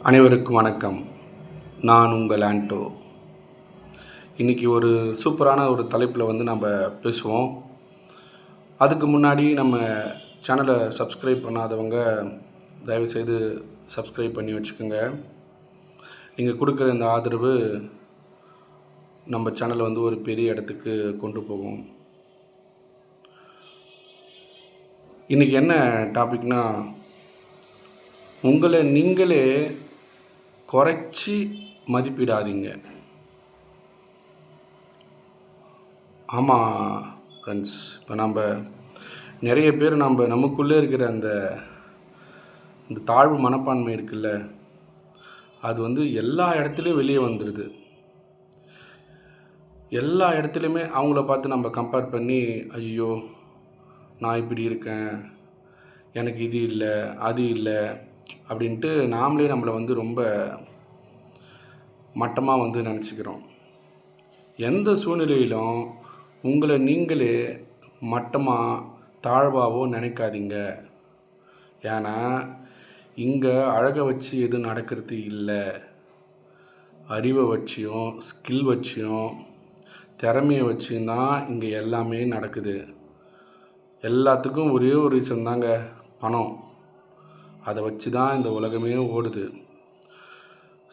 அனைவருக்கும் வணக்கம். நான் உங்கள் ஆண்டோ. இன்றைக்கி ஒரு சூப்பரான ஒரு தலைப்பில் நம்ம பேசுவோம். அதுக்கு முன்னாடி நம்ம சேனலை சப்ஸ்கிரைப் பண்ணாதவங்க தயவுசெய்து சப்ஸ்கிரைப் பண்ணி வச்சுக்கோங்க. நீங்கள் கொடுக்குற இந்த ஆதரவு நம்ம சேனலை ஒரு பெரிய இடத்துக்கு கொண்டு போகும். இன்றைக்கி என்ன டாபிக்னா, உங்களை நீங்களே குறைச்சி மதிப்பிடாதீங்க. ஆமாம் ஃப்ரெண்ட்ஸ், இப்போ நிறைய பேர் நமக்குள்ளே இருக்கிற அந்த தாழ்வு மனப்பான்மை இருக்குல்ல, அது எல்லா இடத்துலையும் வெளியே வந்துடுது. எல்லா இடத்துலையுமே அவங்கள பார்த்து நம்ம கம்பேர் பண்ணி, ஐயோ நான் இப்படி இருக்கேன், எனக்கு இது இல்லை அது இல்லை அப்படின்ட்டு நாமளே நம்மளை ரொம்ப மட்டமாக நினச்சிக்கிறோம். எந்த சூழ்நிலையிலும் உங்களை நீங்களே மட்டமாக தாழ்வாவோ நினைக்காதீங்க. ஏன்னா இங்கே அழகை வச்சு எதுவும் நடக்கிறது இல்லை. அறிவை வச்சியும் ஸ்கில் வச்சியும் திறமையை வச்சும் தான் இங்கே எல்லாமே நடக்குது. எல்லாத்துக்கும் ஒரே ஒரு ரீசன் தாங்க, பணம். அதை வச்சு தான் இந்த உலகமே ஓடுது.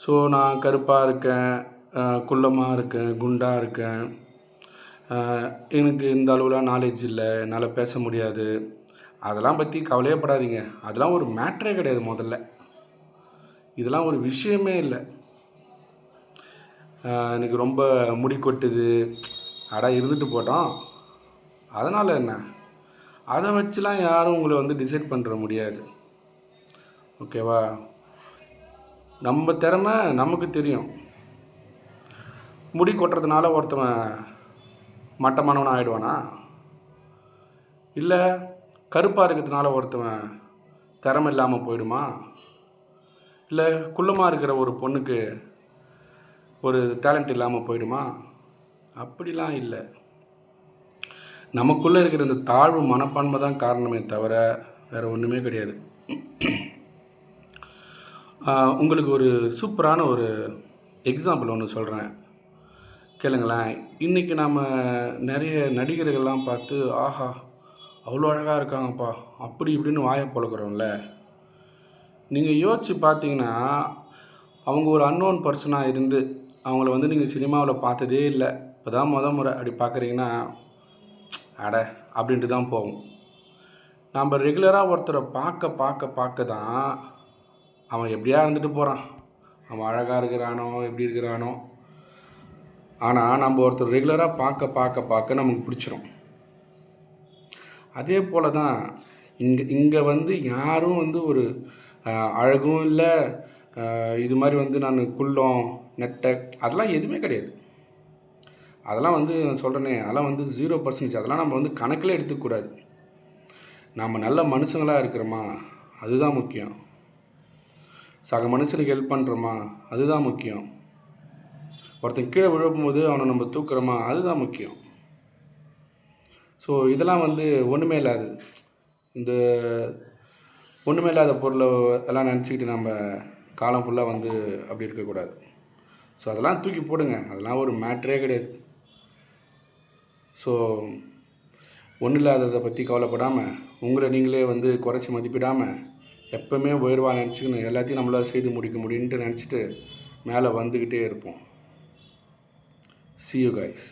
ஸோ நான் கருப்பாக இருக்கேன், குள்ளமாக இருக்கேன், குண்டாக இருக்கேன், எனக்கு இந்த அளவுலாம் நாலேஜ் இல்லை, என்னால் பேச முடியாது, அதெல்லாம் பற்றி கவலையே படாதீங்க. அதெல்லாம் ஒரு மேட்ரே கிடையாது. முதல்ல இதெல்லாம் ஒரு விஷயமே இல்லை. எனக்கு ரொம்ப முடி கொட்டுது, இருந்துட்டு போட்டோம், அதனால் என்ன? அதை வச்சுலாம் யாரும் உங்களை டிசைட் பண்ணுற முடியாது. ஓகேவா? நம்ம திறமை நமக்கு தெரியும். முடி கொட்டுறதுனால ஒருத்தவன் மட்டமானவன் ஆகிடுவானா? இல்லை கருப்பாக இருக்கிறதுனால ஒருத்தவன் திறமை இல்லாமல் போயிடுமா? இல்லை குள்ளமாக இருக்கிற ஒரு பொண்ணுக்கு ஒரு டேலண்ட் இல்லாமல் போயிடுமா? அப்படிலாம் இல்லை. நமக்குள்ளே இருக்கிற இந்த தாழ்வு மனப்பான்மை தான் காரணமே தவிர வேறு ஒன்றுமே கிடையாது. உங்களுக்கு ஒரு சூப்பரான ஒரு எக்ஸாம்பிள் ஒன்று சொல்கிறேன், கேளுங்களேன். இன்றைக்கி நாம் நிறைய நடிகர்கள்லாம் பார்த்து, ஆஹா அவ்வளோ அழகாக இருக்காங்கப்பா அப்படி இப்படின்னு வாயை பொழக்கிறோம்ல. நீங்கள் யோசித்து பார்த்தீங்கன்னா, அவங்க ஒரு அன்னோன் பர்சனாக இருந்து அவங்கள நீங்கள் சினிமாவில் பார்த்ததே இல்லை, இப்போ தான் முறை அப்படி பார்க்குறீங்கன்னா, அப்படின்ட்டு தான் போகும். நம்ம ரெகுலராக ஒருத்தரை பார்க்க தான் அவன் எப்படியா இருந்துட்டு போகிறான், அவன் அழகாக இருக்கிறானோ எப்படி இருக்கிறானோ. ஆனால் நம்ம ஒருத்தர் ரெகுலராக பார்க்க நமக்கு பிடிச்சிரும். அதே போல் தான் இங்கே யாரும் ஒரு அழகும் இல்லை, இது மாதிரி நான் குள்ளம் நெட்டை அதெல்லாம் எதுவுமே கிடையாது. அதெல்லாம் நான் சொல்கிறேனே, அதெல்லாம் 0%. அதெல்லாம் நம்ம கணக்கில் எடுத்துக்கூடாது. நம்ம நல்ல மனுஷங்களாக இருக்கிறோமா, அதுதான் முக்கியம். சக மனுஷனுக்கு ஹெல்ப் பண்ணுறோமா, அதுதான் முக்கியம். ஒருத்தன் கீழே விழும்போது அவனை நம்ம தூக்குறோமா, அதுதான் முக்கியம். ஸோ இதெல்லாம் ஒன்றுமே இல்லாது. இந்த ஒன்றுமே இல்லாத பொருளை எல்லாம் நினச்சிக்கிட்டு நம்ம காலம் ஃபுல்லாக அப்படி இருக்கக்கூடாது. ஸோ அதெல்லாம் தூக்கி போடுங்க, அதெல்லாம் ஒரு மேட்ரே கிடையாது. ஸோ ஒன்றும் இல்லாததை பற்றி கவலைப்படாமல், உங்களை நீங்களே குறைச்சி மதிப்பிடாமல், எப்போவுமே உயர்வாக நினச்சிக்கணும், எல்லாத்தையும் நம்மளால் செய்து முடிக்க முடியுன்ட்டு நினச்சிட்டு மேலே வந்துக்கிட்டே இருப்போம். See you guys.